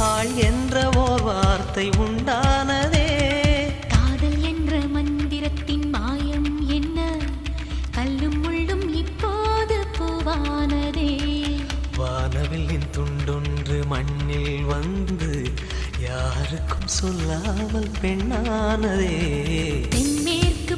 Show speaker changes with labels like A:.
A: ஆள் என்ற ஓர் வார்த்தை உண்டானதே.
B: காதல் என்ற மந்திரத்தின் மாயம் என்ன, கல்லும் முள்ளும் இப்போது பூவானதே.
A: வானவில்லின் துண்டொன்று மண்ணில் வந்து யாருக்கும் சொல்லாமல் பெண்ணானதே.
B: தென்மேற்கு